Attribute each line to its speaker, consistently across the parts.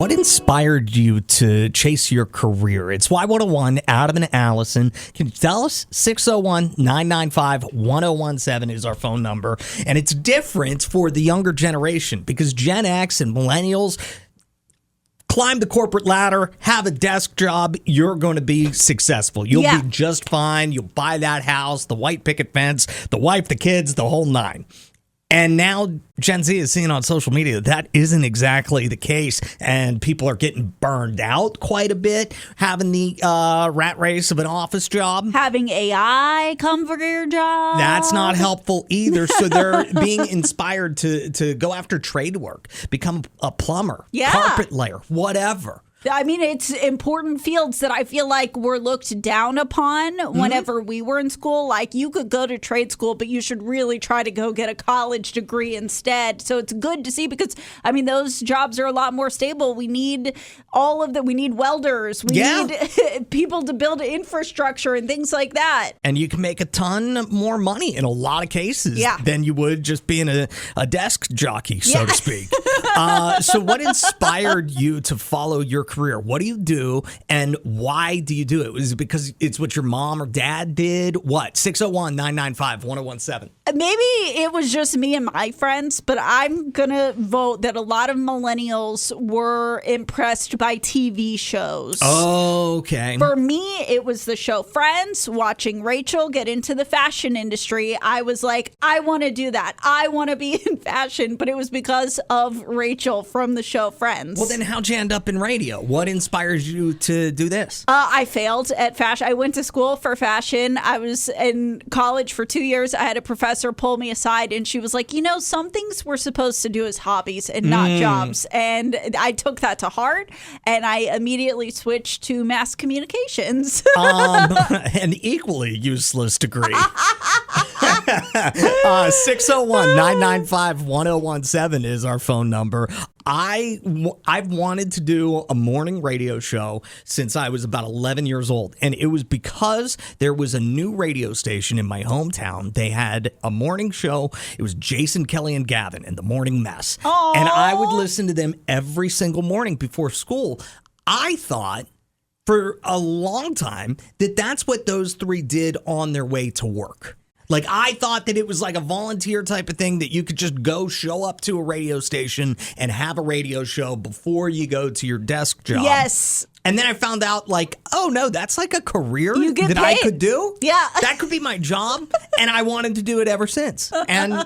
Speaker 1: What inspired you to chase your career? It's Y101, Adam and Allison. Can you tell us? 601-995-1017 is our phone number. And it's different for the younger generation because Gen X and millennials climb the corporate ladder, have a desk job, you're going to be successful. You'll be just fine. You'll buy that house, the white picket fence, the wife, the kids, the whole nine. And now Gen Z is seeing on social media that isn't exactly the case, and people are getting burned out quite a bit, having the rat race of an office job.
Speaker 2: Having AI come for your job.
Speaker 1: That's not helpful either. So they're being inspired to go after trade work, become a plumber, carpet layer, whatever.
Speaker 2: I mean, it's important fields that I feel like were looked down upon whenever we were in school. Like, you could go to trade school, but you should really try to go get a college degree instead. So it's good to see because, I mean, those jobs are a lot more stable. We need all of them. We need welders. We need people to build infrastructure and things like that.
Speaker 1: And you can make a ton more money in a lot of cases than you would just being a desk jockey, so to speak. So what inspired you to follow your career? What do you do and why do you do it? Was it because it's what your mom or dad did? What? 601-995-1017.
Speaker 2: Maybe it was just me and my friends, but I'm going to vote that a lot of millennials were impressed by TV shows.
Speaker 1: Okay.
Speaker 2: For me, it was the show Friends, watching Rachel get into the fashion industry. I was like, I want to do that. I want to be in fashion, but it was because of Rachel from the show Friends.
Speaker 1: Well, then how'd you end up in radio? What inspires you to do this?
Speaker 2: I failed at fashion. I went to school for fashion. I was in college for 2 years. I had a professor pull me aside and she was like, you know, some things we're supposed to do as hobbies and not jobs. And I took that to heart and I immediately switched to mass communications.
Speaker 1: An equally useless degree. 601-995-1017 is our phone number. I've wanted to do a morning radio show since I was about 11 years old. And it was because there was a new radio station in my hometown. They had a morning show. It was Jason, Kelly, and Gavin and the Morning Mess. Aww. And I would listen to them every single morning before school. I thought for a long time that that's what those three did on their way to work. Like, I thought that it was like a volunteer type of thing that you could just go show up to a radio station and have a radio show before you go to your desk job.
Speaker 2: Yes.
Speaker 1: And then I found out, like, oh, no, that's like a career
Speaker 2: that
Speaker 1: I could do.
Speaker 2: Yeah.
Speaker 1: That could be my job. And I wanted to do it ever since. And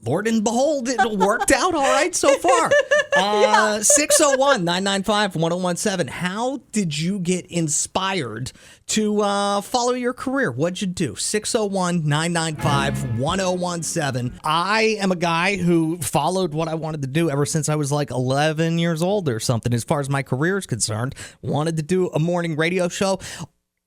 Speaker 1: Lord and behold, it worked out all right so far. 601-995-1017. How did you get inspired to follow your career? What'd you do? 601-995-1017. I am a guy who followed what I wanted to do ever since I was like 11 years old or something. As far as my career is concerned, wanted to do a morning radio show.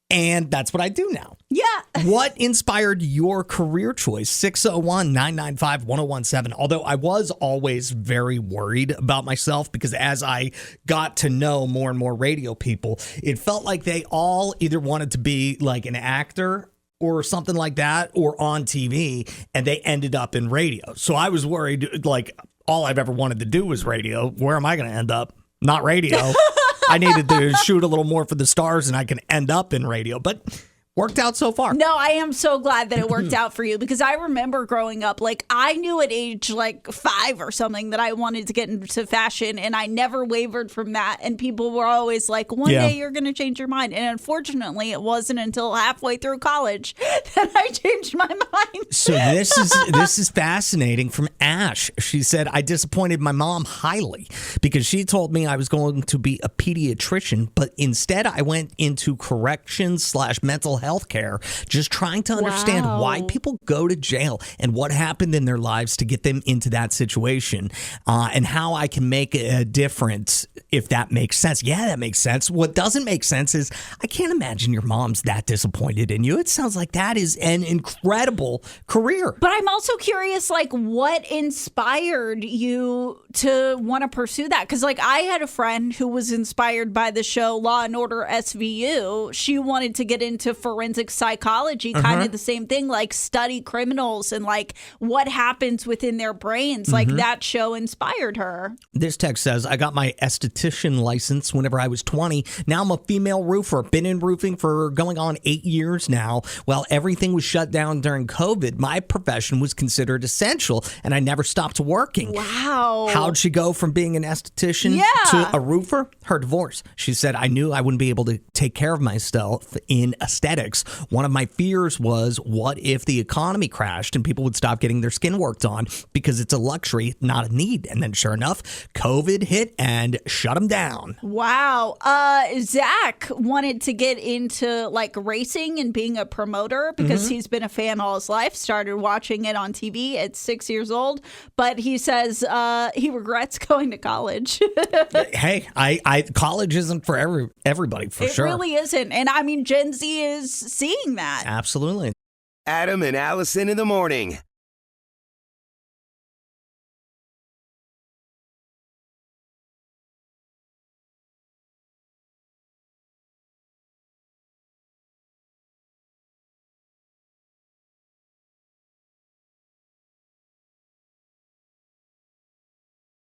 Speaker 1: And that's what I do now.
Speaker 2: Yeah.
Speaker 1: What inspired your career choice? 601-995-1017. Although I was always very worried about myself because as I got to know more and more radio people, it felt like they all either wanted to be like an actor or something like that or on TV, and they ended up in radio. So I was worried, like, all I've ever wanted to do was radio. Where am I going to end up? Not radio. I needed to shoot a little more for the stars and I can end up in radio, but worked out so far.
Speaker 2: No, I am so glad that it worked out for you because I remember growing up, like I knew at age like 5 or something that I wanted to get into fashion and I never wavered from that. And people were always like, one day you're going to change your mind. And unfortunately, it wasn't until halfway through college that I changed my mind.
Speaker 1: So this is fascinating from Ash. She said, I disappointed my mom highly because she told me I was going to be a pediatrician, but instead I went into corrections/mental health care, just trying to understand why people go to jail and what happened in their lives to get them into that situation and how I can make a difference, if that makes sense. Yeah, that makes sense. What doesn't make sense is I can't imagine your mom's that disappointed in you. It sounds like that is an incredible career.
Speaker 2: But I'm also curious, like, what inspired you to want to pursue that? Because, like, I had a friend who was inspired by the show Law and Order SVU. She wanted to get into forensics forensic psychology, kind of the same thing, like study criminals and like what happens within their brains. Like that show inspired her.
Speaker 1: This text says, I got my esthetician license whenever I was 20. Now I'm a female roofer. Been in roofing for going on 8 years now. While everything was shut down during COVID, my profession was considered essential and I never stopped working.
Speaker 2: Wow.
Speaker 1: How'd she go from being an esthetician to a roofer? Her divorce. She said, I knew I wouldn't be able to take care of myself in aesthetics. One of my fears was, what if the economy crashed and people would stop getting their skin worked on because it's a luxury, not a need? And then sure enough, COVID hit and shut them down.
Speaker 2: Wow. Zach wanted to get into like racing and being a promoter because he's been a fan all his life, started watching it on TV at 6 years old, but he says he regrets going to college.
Speaker 1: Hey, college isn't for everybody, for sure.
Speaker 2: It really isn't. And I mean, Gen Z is seeing that.
Speaker 1: Absolutely.
Speaker 3: Adam and Allison in the morning.